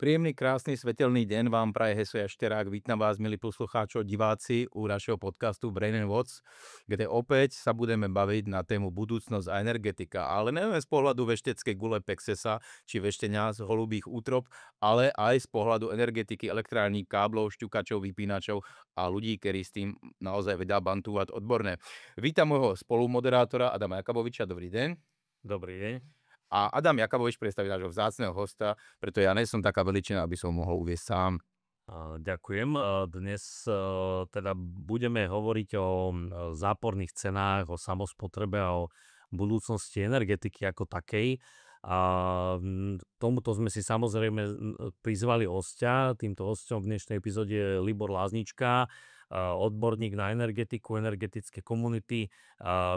Príjemný, krásny, svetelný deň vám praje Heso Jašterák. Vítam vás, milí poslucháčov, diváci, u našeho podcastu Brain and Watch, kde opäť sa budeme baviť na tému budúcnosť a energetika. Ale neviem z pohľadu vešteckej gule Pexesa či veštenia z holubých útrop, ale aj z pohľadu energetiky, elektrární, káblov, šťukačov, vypínačov a ľudí, ktorí s tým naozaj vedia bantúvať odborné. Vítam môjho spolumoderátora Adama Jakaboviča. Dobrý deň. Dobrý deň. A Adam Jakabovič predstaví nášho vzácneho hosta, preto ja nie som taká veličina, aby som mohol uvieť sám. Ďakujem. Dnes teda budeme hovoriť o záporných cenách, o samospotrebe a o budúcnosti energetiky ako takej. A tomuto sme si samozrejme prizvali hostia. Týmto hosťom v dnešnej epizóde je Libor Láznička, odborník na energetiku, energetické komunity,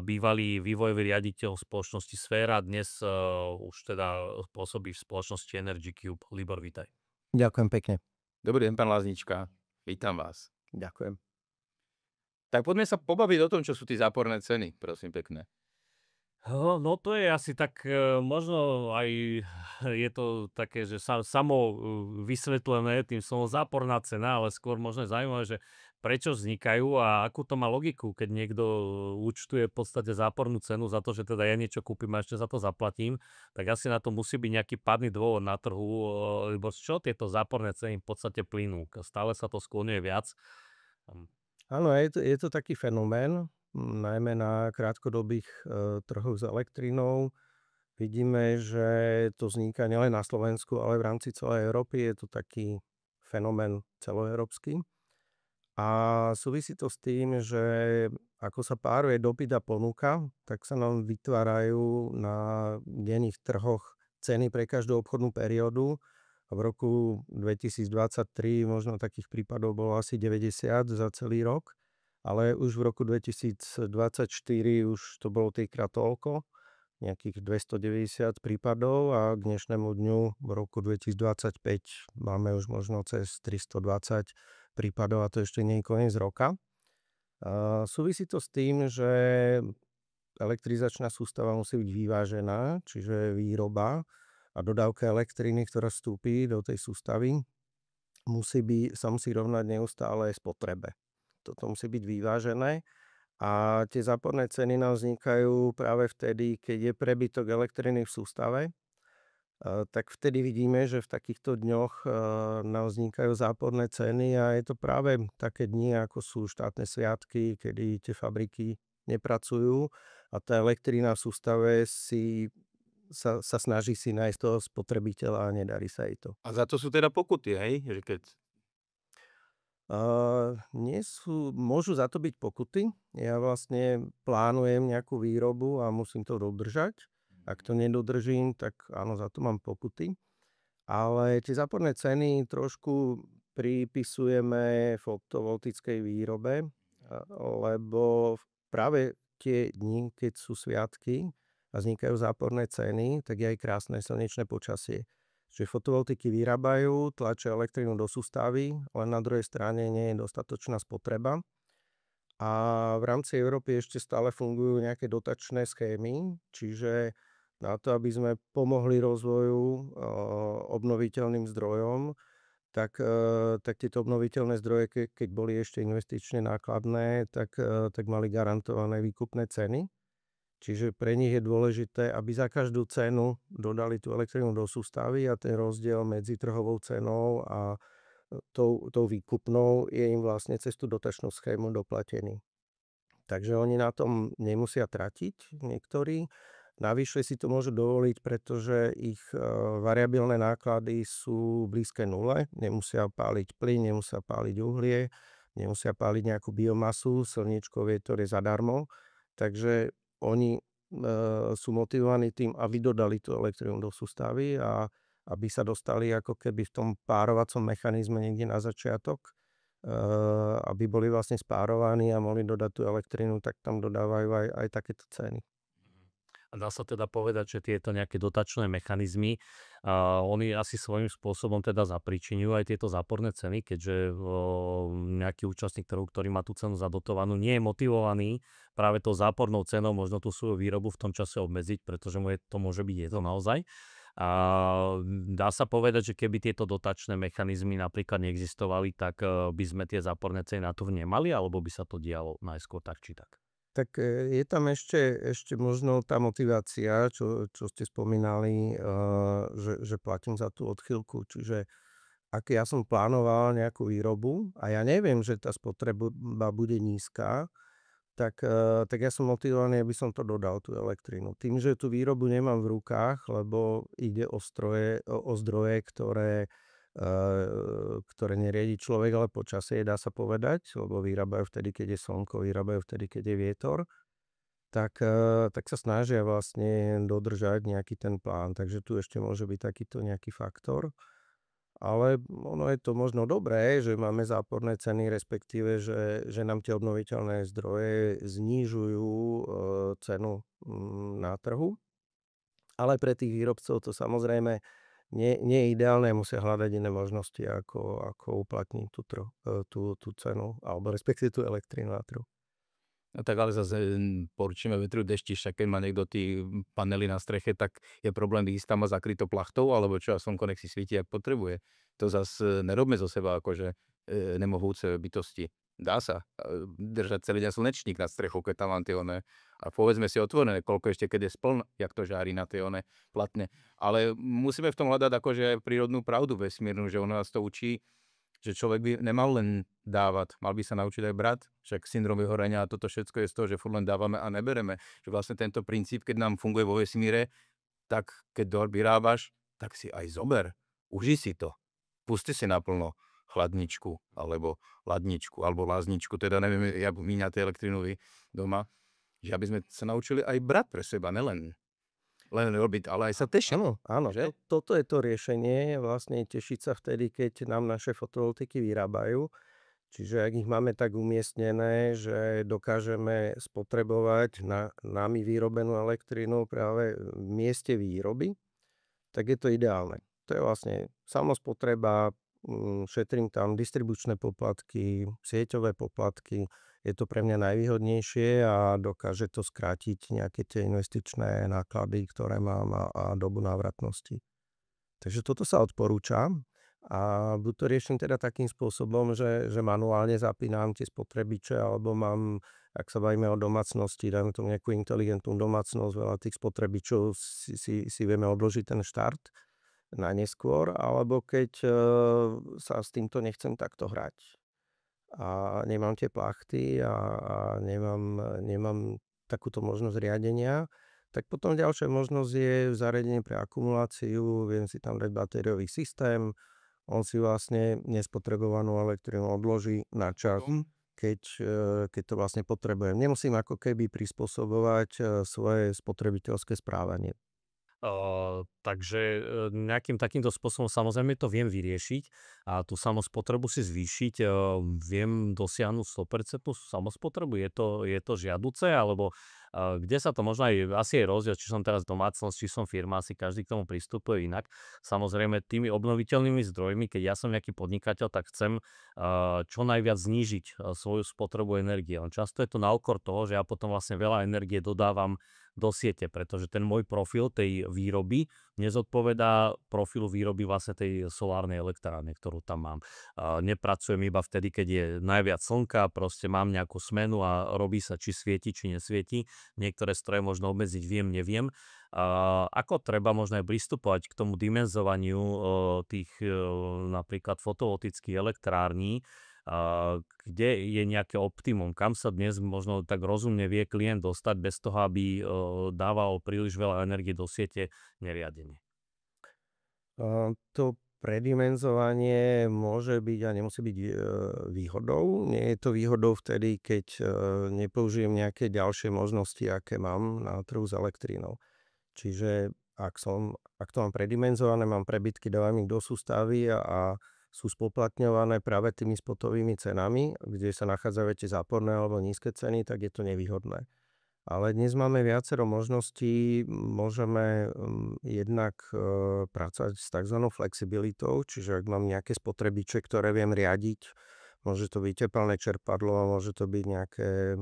bývalý vývojový riaditeľ spoločnosti Sféra, dnes už teda pôsobí v spoločnosti Energy Cube. Libor, vítaj. Ďakujem pekne. Dobrý deň, pán Láznička. Vítam vás. Ďakujem. Tak poďme sa pobaviť o tom, čo sú tie záporné ceny, prosím pekne. No to je asi tak, možno aj je to také, že samo vysvetlené tým slovom záporná cena, ale skôr možno je zaujímavé, že prečo vznikajú a akú to má logiku, keď niekto účtuje v podstate zápornú cenu za to, že teda ja niečo kúpim a ešte za to zaplatím, tak asi na to musí byť nejaký pádny dôvod na trhu, lebo z čo tieto záporné ceny v podstate plynú. Stále sa to skloňuje viac. Áno, je to taký fenomén, najmä na krátkodobých trhoch s elektrínou. Vidíme, že to vzniká nielen na Slovensku, ale v rámci celej Európy. Je to taký fenomén celoeurópsky. A súvisí to s tým, že ako sa páruje dopyt a ponuka, tak sa nám vytvárajú na denných trhoch ceny pre každú obchodnú periódu. V roku 2023 možno takých prípadov bolo asi 90 za celý rok, ale už v roku 2024 už to bolo trikrát toľko, nejakých 290 prípadov, a k dnešnému dňu v roku 2025 máme už možno cez 320 prípadov, a to ešte nie je koniec roka. Súvisí to s tým, že elektrizačná sústava musí byť vyvážená, čiže výroba a dodávka elektriny, ktorá vstúpi do tej sústavy, sa musí rovnať neustále spotrebe. Toto musí byť vyvážené a tie záporné ceny nám vznikajú práve vtedy, keď je prebytok elektriny v sústave. Tak vtedy vidíme, že v takýchto dňoch nám vznikajú záporné ceny, a je to práve také dni, ako sú štátne sviatky, kedy tie fabriky nepracujú a tá elektrina v sústave sa snaží si nájsť toho spotrebiteľa a nedarí sa jej to. A za to sú teda pokuty, hej? Že keď... Môžu za to byť pokuty. Ja vlastne plánujem nejakú výrobu a musím to dodržať. Ak to nedodržím, tak áno, za to mám pokuty. Ale tie záporné ceny trošku pripisujeme fotovoltickej výrobe, lebo práve tie dni, keď sú sviatky a vznikajú záporné ceny, tak je aj krásne slnečné počasie. Čiže fotovoltiky vyrábajú, tlačia elektrínu do sústavy, len na druhej strane nie je dostatočná spotreba. A v rámci Európy ešte stále fungujú nejaké dotačné schémy, čiže na to, aby sme pomohli rozvoju obnoviteľným zdrojom, tak tieto obnoviteľné zdroje, keď boli ešte investične nákladné, tak mali garantované výkupné ceny. Čiže pre nich je dôležité, aby za každú cenu dodali tú elektrínu do sústavy, a ten rozdiel medzi trhovou cenou a tou výkupnou je im vlastne cez tú dotačnú schému doplatený. Takže oni na tom nemusia tratiť niektorí. Navyše si to môžu dovoliť, pretože ich variabilné náklady sú blízke nule. Nemusia páliť plyn, nemusia páliť uhlie, nemusia páliť nejakú biomasu, slniečko, vietor je zadarmo. Takže oni sú motivovaní tým, aby dodali tú elektrínu do sústavy a aby sa dostali ako keby v tom párovacom mechanizme niekde na začiatok, aby boli vlastne spárovaní a mohli dodať tú elektrínu, tak tam dodávajú aj takéto ceny. A dá sa teda povedať, že tieto nejaké dotačné mechanizmy, oni asi svojím spôsobom teda zapričiňujú aj tieto záporné ceny, keďže nejaký účastník trhu, ktorý má tú cenu zadotovanú, nie je motivovaný práve tou zápornou cenou možno tú svoju výrobu v tom čase obmedziť, pretože mu to môže byť jedno naozaj. A dá sa povedať, že keby tieto dotačné mechanizmy napríklad neexistovali, tak by sme tie záporné ceny na trhu nemali, alebo by sa to dialo najskôr tak či tak? Tak je tam ešte možno tá motivácia, čo ste spomínali, že platím za tú odchýlku. Čiže ak ja som plánoval nejakú výrobu a ja neviem, že tá spotreba bude nízka, tak ja som motivovaný, aby som to dodal, tú elektrínu. Tým, že tú výrobu nemám v rukách, lebo ide o zdroje, ktoré neriadi človek, ale počasie, dá sa povedať, lebo vyrábajú vtedy, keď je slnko, vyrábajú vtedy, keď je vietor, tak sa snažia vlastne dodržať nejaký ten plán. Takže tu ešte môže byť takýto nejaký faktor. Ale ono je to možno dobré, že máme záporné ceny, respektíve, že nám tie obnoviteľné zdroje znižujú cenu na trhu. Ale pre tých výrobcov to samozrejme nie je ideálne, musia hľadať iné možnosti, ako uplatniť tú cenu, alebo respektíve tú elektrínu na trhu. No tak ale zase poručíme vetru dešti, však keď má niekto tí panely na streche, tak je problém ísť tam a zakryť to plachtou, alebo čo, a slnko nech si svieti, ak potrebuje. To zase nerobme zo seba akože nemohúce bytosti. Dá sa držať celý deň slnečník nad strechou, keď tam mám tie one. A povedzme si otvorené, koľko ešte, keď je spln, jak to žári na tie one platne. Ale musíme v tom hľadať akože prírodnú pravdu vesmírnu, že ono nás to učí, že človek by nemal len dávať, mal by sa naučiť aj brať. Však syndrom vyhorenia a toto všetko je z toho, že furt len dávame a nebereme. Že vlastne tento princíp, keď nám funguje vo vesmíre, tak keď vyrábaš, tak si aj zober. Uži si to. Pusti si naplno chladničku, alebo ladničku, alebo lázničku, teda neviem, jak míňate elektrínu vy doma. Že aby sme sa naučili aj brať pre seba, nelen robiť, ale aj sa tešiť. Áno, že? toto je to riešenie, vlastne tešiť sa vtedy, keď nám naše fotovoltaiky vyrábajú. Čiže ak ich máme tak umiestnené, že dokážeme spotrebovať nami vyrobenú elektrínu práve v mieste výroby, tak je to ideálne. To je vlastne samospotreba, šetrím tam distribučné poplatky, sieťové poplatky. Je to pre mňa najvýhodnejšie a dokáže to skrátiť nejaké tie investičné náklady, ktoré mám a dobu návratnosti. Takže toto sa odporúča a buď to riešim teda takým spôsobom, že manuálne zapínam tie spotrebiče, alebo mám, ak sa bavíme o domácnosti, dáme tomu nejakú inteligentnú domácnosť, veľa tých spotrebičov si vieme odložiť ten štart na neskôr, alebo keď sa s týmto nechcem takto hrať a nemám tie plachty a nemám takúto možnosť riadenia, tak potom ďalšia možnosť je zariadenie pre akumuláciu, viem si tam dať batériový systém, on si vlastne nespotrebovanú elektrínu odloží na čas, keď to vlastne potrebujem. Nemusím ako keby prispôsobovať svoje spotrebiteľské správanie. Takže nejakým takýmto spôsobom samozrejme to viem vyriešiť a tú samospotrebu si zvýšiť. Viem dosiahnuť 100% samospotrebu? Je to žiaduce? Alebo kde sa to možno aj, asi je rozdiel, či som teraz domácnosť, či som firma, asi každý k tomu pristupuje inak. Samozrejme tými obnoviteľnými zdrojmi, keď ja som nejaký podnikateľ, tak chcem čo najviac znížiť svoju spotrebu energie. Len často je to na úkor toho, že ja potom vlastne veľa energie dodávam do siete, pretože ten môj profil tej výroby nezodpovedá profilu výroby vlastne tej solárnej elektrárne, ktorú tam mám. Nepracujem iba vtedy, keď je najviac slnka, proste mám nejakú smenu a robí sa, či svieti, či nesvieti. Niektoré stroje možno obmedziť, neviem. Ako treba možno aj pristupovať k tomu dimenzovaniu tých napríklad fotovoltických elektrární, kde je nejaké optimum, kam sa dnes možno tak rozumne vie klient dostať bez toho, aby dával príliš veľa energie do siete neriadene. To predimenzovanie môže byť a nemusí byť výhodou. Nie je to výhodou vtedy, keď nepoužijem nejaké ďalšie možnosti, aké mám na trhu s elektrínou. Čiže ak to mám predimenzované, mám prebytky, dávam ich do sústavy a sú spoplatňované práve tými spotovými cenami, kde sa nachádzajú tie záporné alebo nízke ceny, tak je to nevýhodné. Ale dnes máme viacero možností. Môžeme jednak pracovať s tzv. Flexibilitou, čiže ak mám nejaké spotrebiče, ktoré viem riadiť, môže to byť tepelné čerpadlo, môže to byť nejaké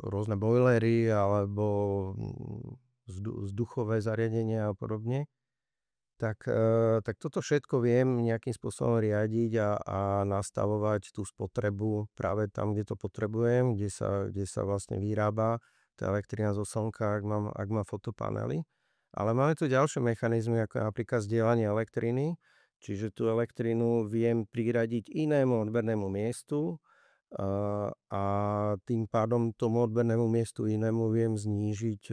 rôzne bojlery alebo vzduchové zariadenia a podobne. Tak toto všetko viem nejakým spôsobom riadiť a nastavovať tú spotrebu práve tam, kde to potrebujem, kde sa vlastne vyrába tá elektrina zo slnka, ak mám fotopanely. Ale máme tu ďalšie mechanizmy, ako napríklad zdieľanie elektriny, čiže tú elektrinu viem priradiť inému odbernému miestu a tým pádom tomu odbernému miestu inému viem znížiť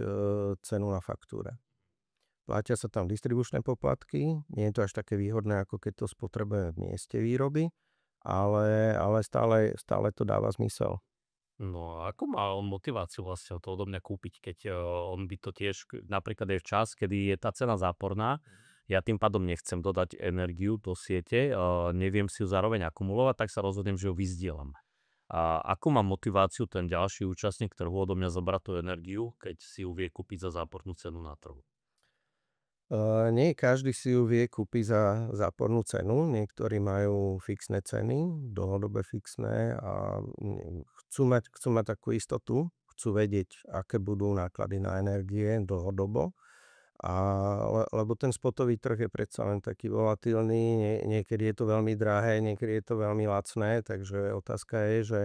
cenu na faktúre. Platia sa tam distribučné poplatky, nie je to až také výhodné, ako keď to spotrebujeme v mieste výroby, ale stále to dáva zmysel. No a ako má on motiváciu vlastne to odo mňa kúpiť, keď on by to tiež, napríklad je v čas, kedy je tá cena záporná, ja tým pádom nechcem dodať energiu do siete, neviem si ju zároveň akumulovať, tak sa rozhodnem, že ju vyzdielam. A akú má motiváciu ten ďalší účastník trhu odo mňa zobrať tú energiu, keď si ju vie kúpiť za zápornú cenu na trhu? Nie každý si ju vie kúpiť za zápornú cenu, niektorí majú fixné ceny, dlhodobé fixné a chcú mať takú istotu, chcú vedieť, aké budú náklady na energie dlhodobo. Lebo ten spotový trh je predsa len taký volatilný, niekedy je to veľmi drahé, niekedy je to veľmi lacné, takže otázka je, že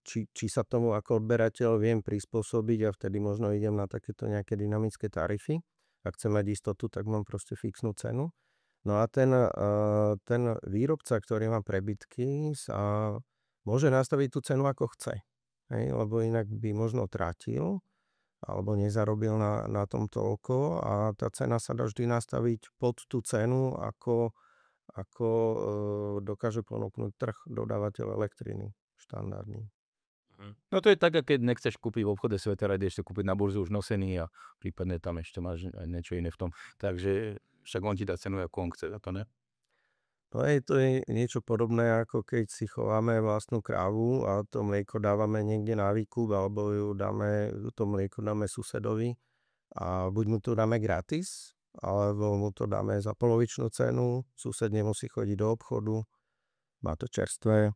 či sa tomu ako odberateľ viem prispôsobiť a vtedy možno idem na takéto nejaké dynamické tarify. Ak chcem mať istotu, tak mám proste fixnú cenu. No a ten výrobca, ktorý má prebytky, sa môže nastaviť tú cenu ako chce. Hej? Lebo inak by možno trátil alebo nezarobil na tom toľko a tá cena sa dá vždy nastaviť pod tú cenu, ako dokáže ponúknuť trh dodávateľ elektriny štandardný. No to je tak, keď nechceš kúpiť v obchode sveter, ideš to kúpiť na burzu už nosený a prípadne tam ešte máš aj niečo iné v tom. Takže však on ti dá cenu, ako on chce za to, ne? No to je niečo podobné, ako keď si chováme vlastnú krávu a to mlieko dávame niekde na výkup, alebo to mlieko dáme susedovi a buď mu to dáme gratis, alebo mu to dáme za polovičnú cenu, sused nemusí chodiť do obchodu, má to čerstvé.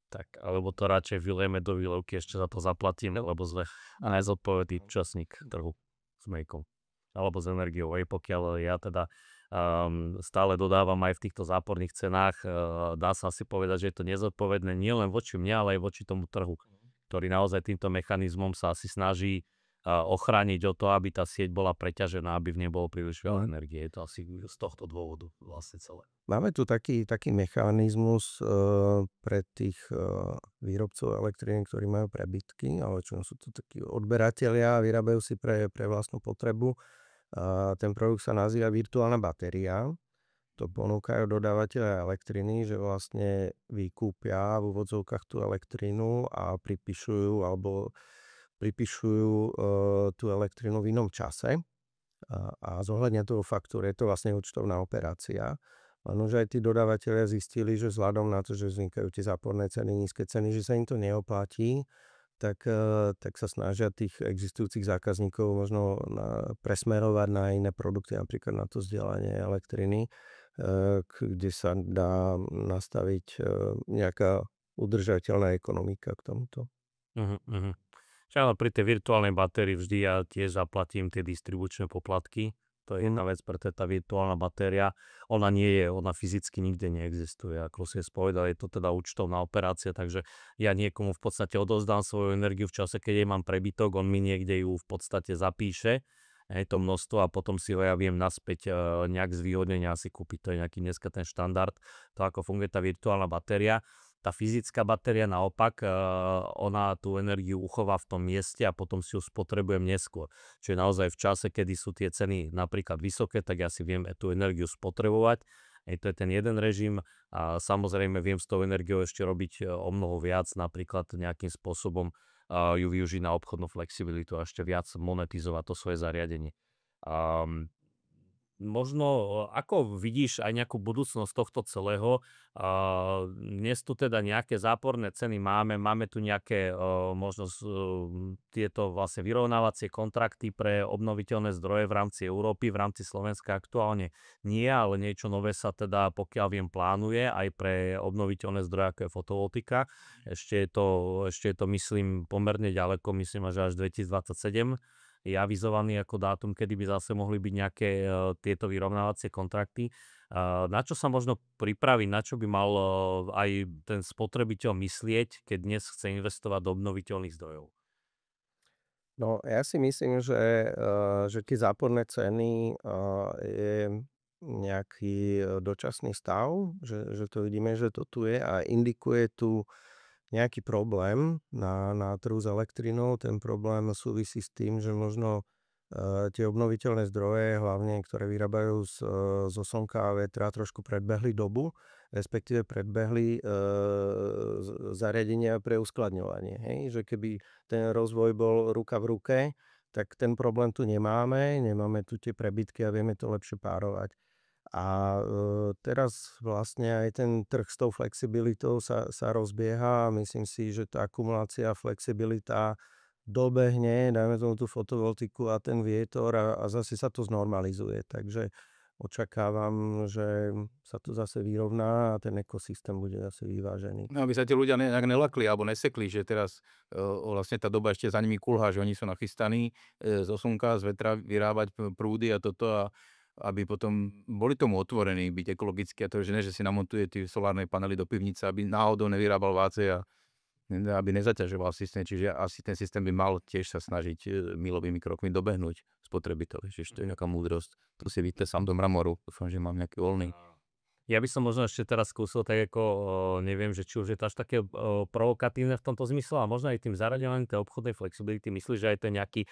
Tak, alebo to radšej vylejeme do výlevky, ešte za to zaplatíme, lebo sme nezodpovedný účastník trhu s mliekom alebo s energiou. Aj pokiaľ ja teda stále dodávam aj v týchto záporných cenách, dá sa asi povedať, že je to nezodpovedné nielen voči mne, ale aj voči tomu trhu, ktorý naozaj týmto mechanizmom sa asi snaží ochrániť o to, aby tá sieť bola preťažená, aby v nej bolo príliš veľa energie. Je to asi z tohto dôvodu vlastne celé. Máme tu taký mechanizmus pre tých výrobcov elektriny, ktorí majú prebytky, ale čo sú to takí odberatelia a vyrábajú si pre vlastnú potrebu. Ten produkt sa nazýva virtuálna batéria. To ponúkajú dodávateľe elektriny, že vlastne vykúpia v úvodzovkách tú elektrinu a pripíšujú tú elektrinu v inom čase a zohľadnia to vo faktúre. Je to vlastne účtovná operácia. Lenže aj tí dodávateľia zistili, že vzhľadom na to, že vznikajú tie záporné ceny, nízke ceny, že sa im to neoplatí, tak sa snažia tých existujúcich zákazníkov možno presmerovať na iné produkty, napríklad na to zdieľanie elektriny, kde sa dá nastaviť nejaká udržateľná ekonomika k tomuto. Ale pri tej virtuálnej batérii vždy ja tiež zaplatím tie distribučné poplatky. To je jedna vec, preto je tá virtuálna batéria. Ona fyzicky nikde neexistuje. Ako si spovedal, je to teda účtovná operácia, takže ja niekomu v podstate odovzdám svoju energiu v čase, keď jej mám prebytok, on mi niekde ju v podstate zapíše, to množstvo a potom si ho ja viem naspäť nejak zvýhodnenia si kúpiť. To je nejaký dneska ten štandard, to ako funguje tá virtuálna batéria. Tá fyzická batéria naopak, ona tú energiu uchová v tom mieste a potom si ju spotrebujem neskôr. Čiže naozaj v čase, kedy sú tie ceny napríklad vysoké, tak ja si viem tú energiu spotrebovať. To je ten jeden režim a samozrejme viem s tou energiou ešte robiť o mnoho viac, napríklad nejakým spôsobom ju využiť na obchodnú flexibilitu a ešte viac monetizovať to svoje zariadenie. Možno, ako vidíš aj nejakú budúcnosť tohto celého? Dnes tu teda nejaké záporné ceny máme tu nejaké možno tieto vlastne vyrovnávacie kontrakty pre obnoviteľné zdroje v rámci Európy, v rámci Slovenska aktuálne nie, ale niečo nové sa teda, pokiaľ viem, plánuje aj pre obnoviteľné zdroje, ako je fotovoltika. Ešte je to myslím pomerne ďaleko, myslím, že až 2027. je avizovaný ako dátum, kedy by zase mohli byť nejaké tieto vyrovnávacie kontrakty. Na čo sa možno pripraviť, na čo by mal aj ten spotrebiteľ myslieť, keď dnes chce investovať do obnoviteľných zdrojov? No, ja si myslím, že tie záporné ceny je nejaký dočasný stav, že to vidíme, že to tu je a indikuje tu nejaký problém na trhu s elektrinou. Ten problém súvisí s tým, že možno tie obnoviteľné zdroje, hlavne ktoré vyrábajú zo slnka a vetra, trošku predbehli dobu, respektíve predbehli zariadenia pre uskladňovanie. Hej? Že keby ten rozvoj bol ruka v ruke, tak ten problém tu nemáme tu tie prebytky a vieme to lepšie párovať. A teraz vlastne aj ten trh s tou flexibilitou sa rozbieha a myslím si, že tá akumulácia a flexibilita dobehne, dajme tomu tú fotovoltiku a ten vietor a zase sa to znormalizuje. Takže očakávam, že sa to zase vyrovná a ten ekosystém bude zase vyvážený. No, aby sa tí ľudia nejak nelakli alebo nesekli, že teraz vlastne tá doba ešte za nimi kulhá, že oni sú nachystaní zo slnka, z vetra vyrábať prúdy a toto a aby potom boli tomu otvorení, byť ekologickí a to, že ne, že si namontuje tie solárne panely do pivnice, aby náhodou nevyrábal váce a aby nezaťažoval systém. Čiže asi ten systém by mal tiež sa snažiť milovými krokmi dobehnúť spotrebiteľe. Čiže to je nejaká múdrosť. To si víte sám do mramoru. Dúfam, že mám nejaký voľný. Ja by som možno ešte teraz skúsil tak ako, neviem, že či už je to až také provokatívne v tomto zmysle, a možno aj tým zaraďovaním tej obchodnej flexibility, myslíš, že aj ten nejaký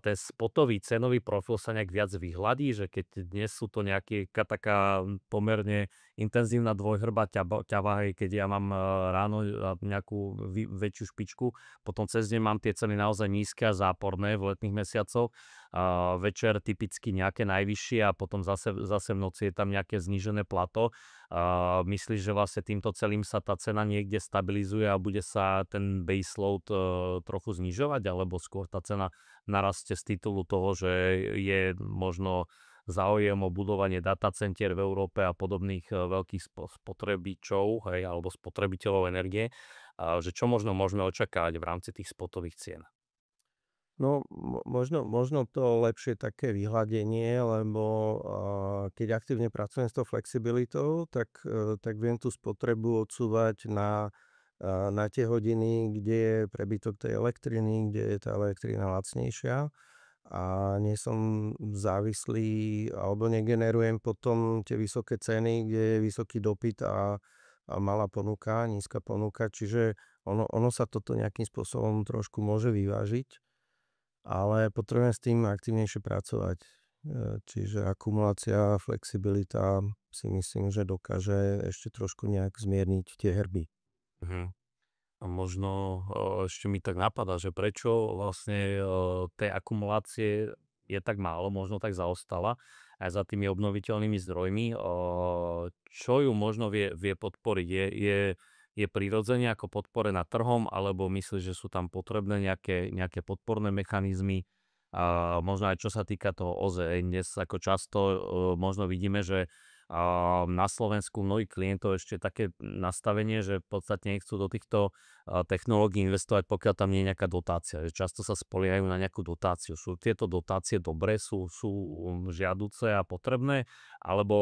ten spotový cenový profil sa nejak viac vyhladí, že keď dnes sú to taká pomerne intenzívna dvojhrba ťava, keď ja mám ráno nejakú väčšiu špičku, potom cez deň mám tie ceny naozaj nízke a záporné v letných mesiacoch, večer typicky nejaké najvyššie a potom zase v noci je tam nejaké znížené plato. Myslíš, že vlastne týmto celým sa tá cena niekde stabilizuje a bude sa ten baseload trochu znižovať, alebo skôr tá cena narastie z titulu toho, že je možno záujem o budovanie datacentier v Európe a podobných veľkých spotrebičov, hej, alebo spotrebiteľov energie, že čo možno môžeme očakávať v rámci tých spotových cien? No, možno to lepšie také vyhladenie, lebo keď aktívne pracujem s tou flexibilitou, tak viem tú spotrebu odsúvať na tie hodiny, kde je prebytok tej elektriny, kde je tá elektrina lacnejšia a nie som závislý alebo negenerujem potom tie vysoké ceny, kde je vysoký dopyt a malá ponuka, nízka ponuka. Čiže ono sa toto nejakým spôsobom trošku môže vyvážiť. Ale potrebujem s tým aktívnejšie pracovať. Čiže akumulácia, flexibilita si myslím, že dokáže ešte trošku nejak zmierniť tie herby. Mhm. A možno ešte mi tak napadá, že prečo vlastne tej akumulácie je tak málo, možno tak zaostala aj za tými obnoviteľnými zdrojmi. Čo ju možno vie podporiť? Je prirodzene ako podporená trhom, alebo myslíš, že sú tam potrebné nejaké podporné mechanizmy? A možno aj čo sa týka toho OZE, dnes ako často možno vidíme, že na Slovensku mnohí klientov ešte také nastavenie, že v podstate nechcú do týchto technológií investovať, pokiaľ tam nie je nejaká dotácia. Že často sa spoliehajú na nejakú dotáciu. Sú tieto dotácie dobré, sú žiaduce a potrebné, alebo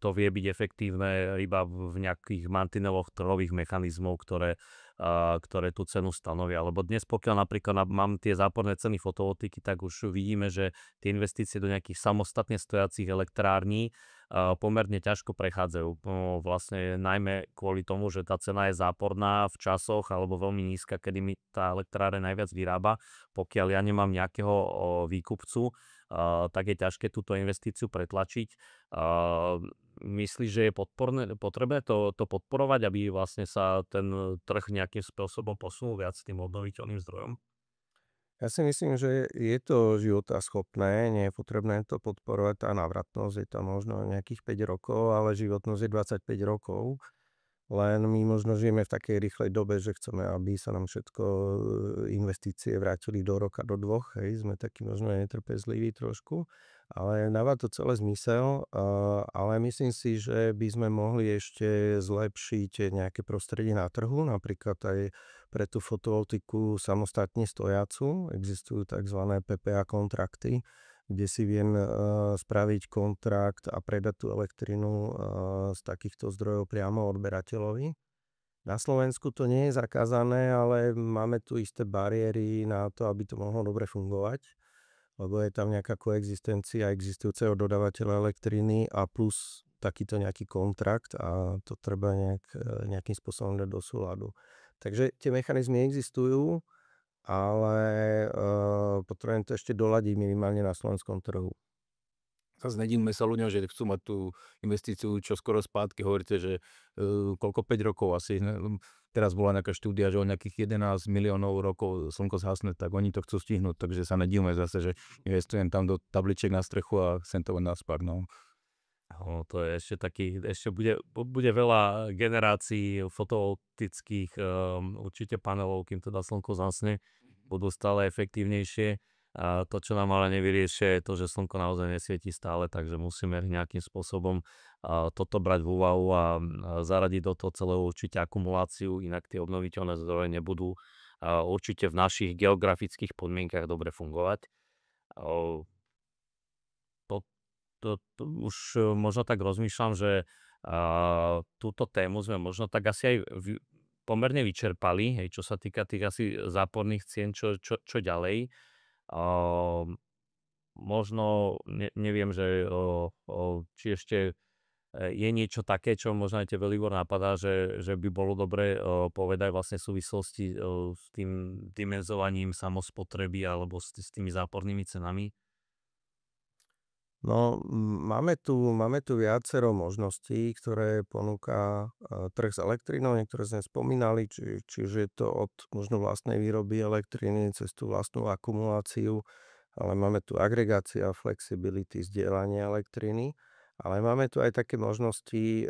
to vie byť efektívne iba v nejakých mantineloch trhových mechanizmov, ktoré tú cenu stanovia. Lebo dnes, pokiaľ napríklad mám tie záporné ceny fotovoltiky, tak už vidíme, že tie investície do nejakých samostatne stojacích elektrární pomerne ťažko prechádzajú. Vlastne najmä kvôli tomu, že tá cena je záporná v časoch alebo veľmi nízka, kedy mi tá elektráreň najviac vyrába. Pokiaľ ja nemám nejakého výkupcu, tak je ťažké túto investíciu pretlačiť. Myslíš, že je potrebné to podporovať, aby vlastne sa ten trh nejakým spôsobom posunul viac tým obnoviteľným zdrojom? Ja si myslím, že je to životaschopné, nie je potrebné to podporovať, tá návratnosť je tam možno nejakých 5 rokov, ale životnosť je 25 rokov. Len my možno žijeme v takej rýchlej dobe, že chceme, aby sa nám všetko investície vrátili do roka, do dvoch. Hej, sme takí možno netrpezliví trošku. Ale dáva to celé zmysel, ale myslím si, že by sme mohli ešte zlepšiť nejaké prostredie na trhu, napríklad aj pre tú fotovoltiku samostatne stojacu. Existujú tzv. PPA kontrakty, kde si viem spraviť kontrakt a predať tú elektrinu z takýchto zdrojov priamo odberateľovi. Na Slovensku to nie je zakázané, ale máme tu isté bariéry na to, aby to mohlo dobre fungovať, lebo je tam nejaká koexistencia existujúceho dodávateľa elektriny a plus takýto nejaký kontrakt a to treba nejakým spôsobom dať do súladu. Takže tie mechanizmy existujú, ale potrebujem to ešte doladiť minimálne na slovenskom trhu. Zase nedivme sa ľuďom, že chcú mať tú investíciu čo skoro spátky. Hovoríte, že koľko 5 rokov asi. Teraz bola nejaká štúdia, že o nejakých 11 miliónov rokov slnko zhasne, tak oni to chcú stihnúť. Takže sa nedivme zase, že investujem tam do tabličiek na strechu a sem to na spák. No. To je ešte ešte bude veľa generácií fotovoltických určite panelov, kým teda slnko zhasne, budú stále efektívnejšie. A to, čo nám ale nevyriešia, je to, že slnko naozaj nesvietí stále, takže musíme nejakým spôsobom toto brať v úvahu a zaradiť do toho celého určite akumuláciu, inak tie obnoviteľné zdroje nebudú určite v našich geografických podmienkach dobre fungovať. To už možno tak rozmýšľam, že túto tému sme možno tak asi aj pomerne vyčerpali, hej, čo sa týka tých asi záporných cien, čo ďalej. Možno neviem, že či ešte je niečo také, čo možno aj tebe, Libor, napadá, že by bolo dobre povedať vlastne v súvislosti s tým dimenzovaním samospotreby alebo s tými zápornými cenami. No, máme tu viacero možností, ktoré ponúka trh s elektrinou, niektoré sme spomínali, čiže je to od možno vlastnej výroby elektriny cez tú vlastnú akumuláciu, ale máme tu agregácia, flexibility, zdieľanie elektriny, ale máme tu aj také možnosti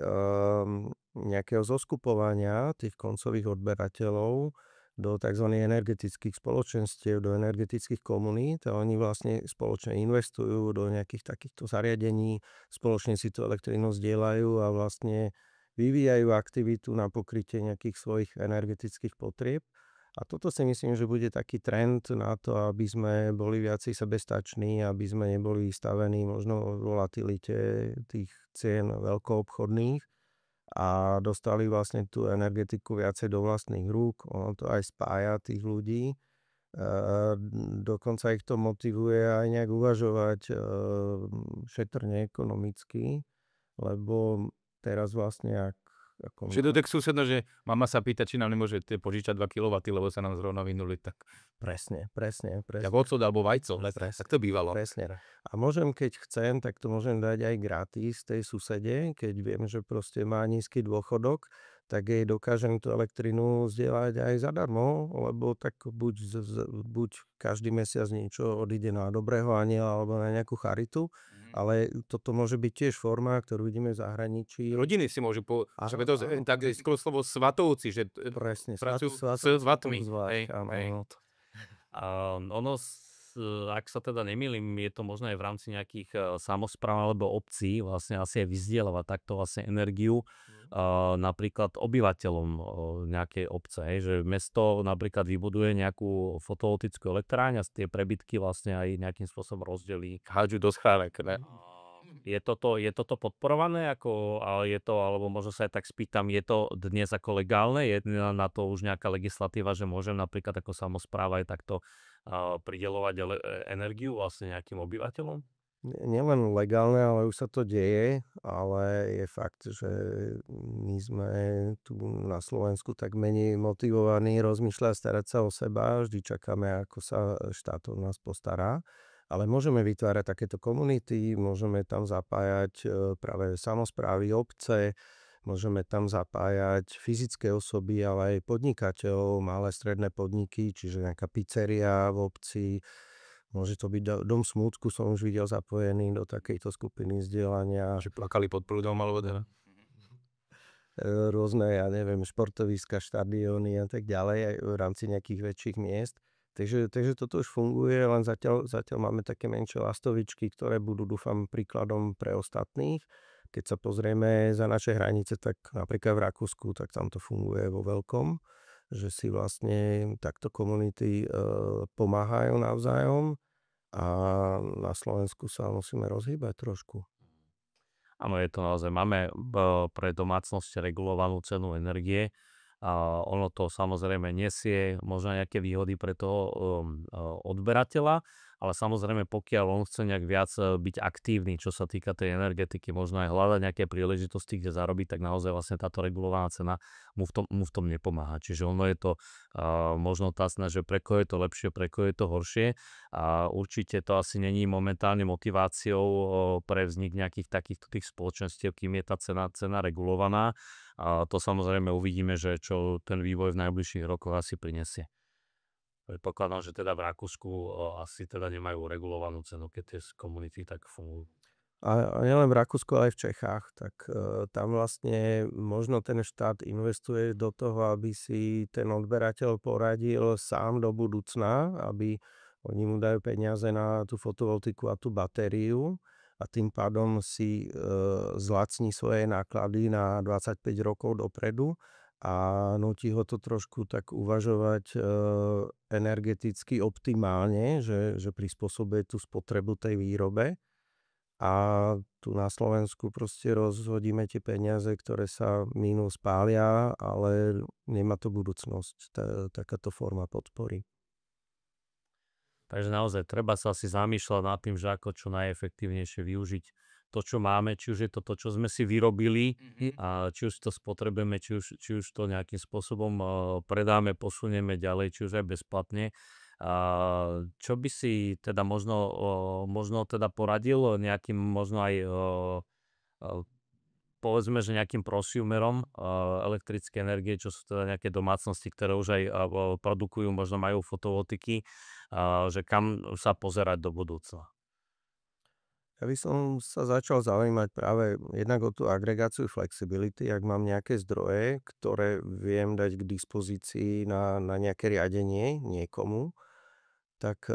nejakého zoskupovania tých koncových odberateľov do tzv. Energetických spoločenstiev, do energetických komunít a oni vlastne spoločne investujú do nejakých takýchto zariadení, spoločne si tú elektrínu zdieľajú a vlastne vyvíjajú aktivitu na pokrytie nejakých svojich energetických potrieb. A toto si myslím, že bude taký trend na to, aby sme boli viacej sebestační, aby sme neboli vystavení možno volatilite tých cien veľkoobchodných a dostali vlastne tú energetiku viacej do vlastných rúk. Ono to aj spája tých ľudí. Dokonca ich to motivuje aj nejak uvažovať šetrne ekonomicky, lebo teraz vlastne Že to tak susedno, že mama sa pýta, či nám nemôžete požičať 2 kW, lebo sa nám zrovna vynuli. Tak... Presne. Jak ocot alebo vajco, tak to bývalo. Presne. A môžem, keď chcem, tak to môžem dať aj gratis tej susede, keď viem, že proste má nízky dôchodok, tak jej dokážem tú elektrinu zdieľať aj zadarmo, lebo tak buď každý mesiac niečo odíde na dobrého aniela alebo na nejakú charitu, ale toto môže byť tiež forma, ktorú vidíme v zahraničí. Rodiny si môžu tak slovo svatovci, že presne, pracujú s vatmi. Ono, ak sa teda nemýlim, je to možno aj v rámci nejakých samospráv alebo obcí vlastne asi aj vyzdieľavať takto vlastne energiu napríklad obyvateľom nejakej obce, že mesto napríklad vybuduje nejakú fotovoltickú elektráň a tie prebytky vlastne aj nejakým spôsobom rozdelí. Hádžu do schránek, ne? Je toto podporované, alebo možno sa aj tak spýtam, je to dnes ako legálne? Je na to už nejaká legislatíva, že môžem napríklad ako samospráva aj takto prideľovať energiu vlastne nejakým obyvateľom? Nielen legálne, ale už sa to deje, ale je fakt, že my sme tu na Slovensku tak menej motivovaní rozmýšľať, starať sa o seba, vždy čakáme, ako sa štát o nás postará. Ale môžeme vytvárať takéto komunity, môžeme tam zapájať práve samosprávy, obce, môžeme tam zapájať fyzické osoby, ale aj podnikateľov, malé stredné podniky, čiže nejaká pizzeria v obci. Môže to byť Dom smútku, som už videl zapojený do takejto skupiny zdieľania. Že plakali pod prúdom, alebo teda? Rôzne, športoviska, štadióny a tak ďalej, aj v rámci nejakých väčších miest. Takže toto už funguje, len zatiaľ máme také menšie lastovičky, ktoré budú, dúfam, príkladom pre ostatných. Keď sa pozrieme za naše hranice, tak napríklad v Rakúsku, tak tam to funguje vo veľkom, že si vlastne takto komunity pomáhajú navzájom a na Slovensku sa musíme rozhýbať trošku. Áno, je to naozaj. Máme pre domácnosti regulovanú cenu energie. A ono to samozrejme nesie možno nejaké výhody pre toho odberateľa, ale samozrejme pokiaľ on chce nejak viac byť aktívny, čo sa týka tej energetiky, možno aj hľadať nejaké príležitosti, kde zarobiť, tak naozaj vlastne táto regulovaná cena mu v tom nepomáha. Čiže ono je to možno otázna, že pre koho je to lepšie, pre koho je to horšie. A určite to asi není momentálne motiváciou pre vznik nejakých takýchto tých spoločenstiev, kým je tá cena regulovaná. A to samozrejme uvidíme, že čo ten vývoj v najbližších rokoch asi prinesie. Predpokladám, že teda v Rakúsku asi teda nemajú regulovanú cenu, keď tie komunity tak fungujú. A nielen v Rakúsku, ale aj v Čechách. Tak tam vlastne možno ten štát investuje do toho, aby si ten odberateľ poradil sám do budúcna, aby oni mu dajú peniaze na tú fotovoltiku a tú batériu a tým pádom si zlacní svoje náklady na 25 rokov dopredu a nutí ho to trošku tak uvažovať energeticky optimálne, že prispôsobuje tú spotrebu tej výrobe. A tu na Slovensku proste rozhodíme tie peniaze, ktoré sa minú, spália, ale nemá to budúcnosť, takáto forma podpory. Takže naozaj treba sa asi zamýšľať nad tým, že ako čo najefektívnejšie využiť to, čo máme, či už je to, čo sme si vyrobili, a či už to spotrebujeme, či už to nejakým spôsobom predáme, posunieme ďalej, či už aj bezplatne. Čo by si teda možno teda poradil nejakým možno aj povedzme, že nejakým prosumerom elektrické energie, čo sú teda nejaké domácnosti, ktoré už aj produkujú, možno majú fotovoltiky, že kam sa pozerať do budúcna. Ja by som sa začal zaujímať práve jednak o tú agregáciu flexibility, ak mám nejaké zdroje, ktoré viem dať k dispozícii na nejaké riadenie niekomu, tak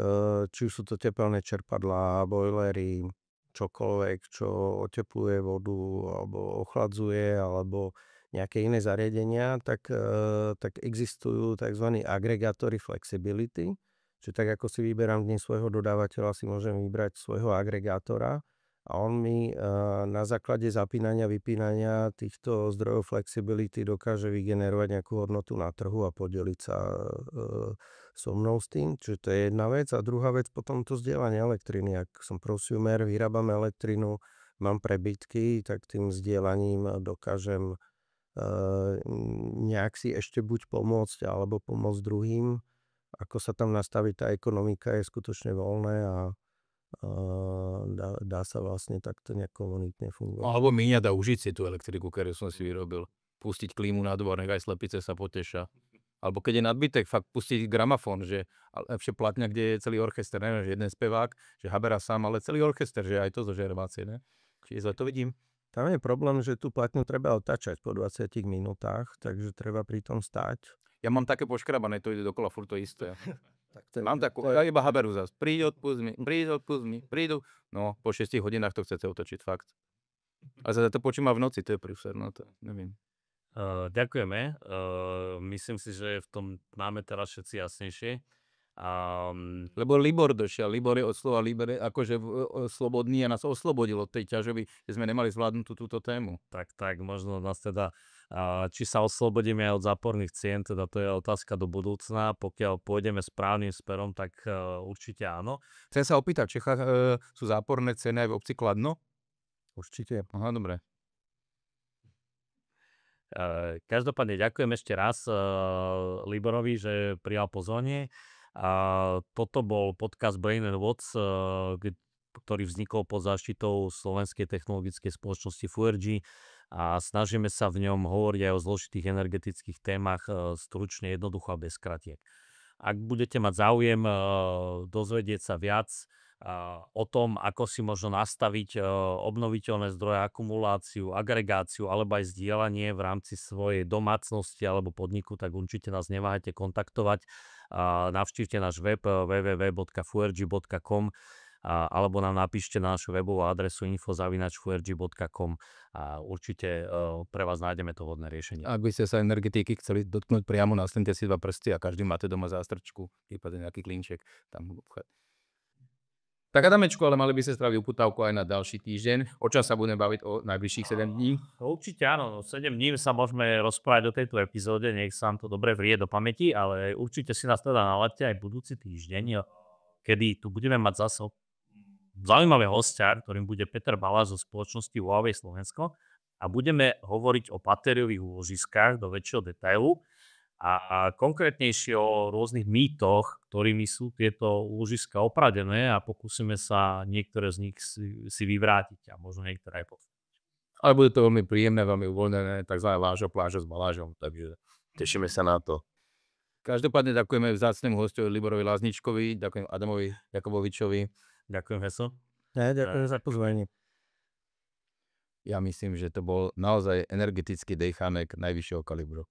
či už sú to tepelné čerpadlá, bojlery, čokoľvek, čo otepluje vodu alebo ochladzuje, alebo nejaké iné zariadenia, tak existujú tzv. Agregátory flexibility. Čiže tak ako si vyberám dnes svojho dodávateľa, si môžem vybrať svojho agregátora a on mi na základe zapínania, vypínania týchto zdrojov flexibility dokáže vygenerovať nejakú hodnotu na trhu a podeliť sa so mnou s tým. Čiže to je jedna vec. A druhá vec potom to zdieľanie elektriny. Ak som prosumer, vyrábam elektrinu, mám prebytky, tak tým zdieľaním dokážem nejak si ešte buď pomôcť, alebo pomôcť druhým. Ako sa tam nastaví tá ekonomika, je skutočne voľné a dá sa vlastne takto nejak komunitne fungovať. Alebo míňať a užiť si tú elektriku, ktorú som si vyrobil. Pustiť klímu na dvor, nech aj slepice sa poteša. Alebo keď je nadbytek, fakt pustiť gramafón, že lepšie platňa, kde je celý orchester, neviem, že jeden spevák, že Habera sám, ale celý orchester, že aj to zožere vácie, ne? Čiže to vidím. Tam je problém, že tú platňu treba otáčať po 20 minútach, takže treba pri tom stáť. Ja mám také poškrabané, to ide dokola, furt to isté. Mám takú, to je- ja iba Haberu zas. Príď, odpust mi, prídu. No, po 6 hodinách to chcete otočiť, fakt. A zase to počúma v noci, to je prúser, no to neviem. Ďakujeme. Myslím si, že v tom máme teraz všetci jasnejšie. Lebo Libor došiel, Libor je od slova Libor, akože slobodný a nás oslobodil od tej ťažoby, že sme nemali zvládnutú túto tému. Tak možno nás teda, či sa oslobodíme aj od záporných cien, teda to je otázka do budúcna. Pokiaľ pôjdeme správnym smerom, tak určite áno. Chcem sa opýtať, v Čechách sú záporné ceny aj v obci Kladno? Určite. Aha, dobre. Každopádne ďakujem ešte raz Liborovi, že prijal pozvanie. Toto bol podcast Brain & Watts, ktorý vznikol pod záštitou Slovenskej technologickej spoločnosti FURG a snažíme sa v ňom hovoriť aj o zložitých energetických témach stručne, jednoducho a bez kratiek. Ak budete mať záujem dozvedieť sa viac o tom, ako si možno nastaviť obnoviteľné zdroje, akumuláciu, agregáciu alebo aj zdieľanie v rámci svojej domácnosti alebo podniku, tak určite nás neváhajte kontaktovať. Navštívte náš web www.fuergy.com alebo nám napíšte na našu webovú adresu info@fuergy.com a určite pre vás nájdeme to vhodné riešenie. Ak by ste sa energetiky chceli dotknúť priamo, nastavte si 2 prsty a každý máte doma zástrčku, prípadne nejaký klinček tam. Tak Adamečku, ale mali by ste spraviť uputávku aj na ďalší týždeň. O čom sa budeme baviť o najbližších 7 dní? Určite áno, 7 dní sa môžeme rozprávať o tejto epizóde, nech sa vám to dobre vrie do pamäti, ale určite si nás teda naladte aj budúci týždeň, kedy tu budeme mať zase zaujímavého hostia, ktorým bude Peter Balaš zo spoločnosti Huawei Slovensko a budeme hovoriť o batériových úložiskách do väčšieho detailu a konkrétnejšie o rôznych mýtoch, ktorými sú tieto úložiska opradené a pokúsime sa niektoré z nich si vyvrátiť a možno niektoré aj potvrdiť. Ale bude to veľmi príjemné, veľmi uvoľnené, takzvaná lážo pláža s balážom, takže tešíme sa na to. Každopádne ďakujeme vzácnemu hostovi Liborovi Lázničkovi, ďakujem Adamovi Jakubovičovi. Ďakujem, Heso. Ďakujem za pozvanie. Ja myslím, že to bol naozaj energetický dejchánek najvyššieho kalibru.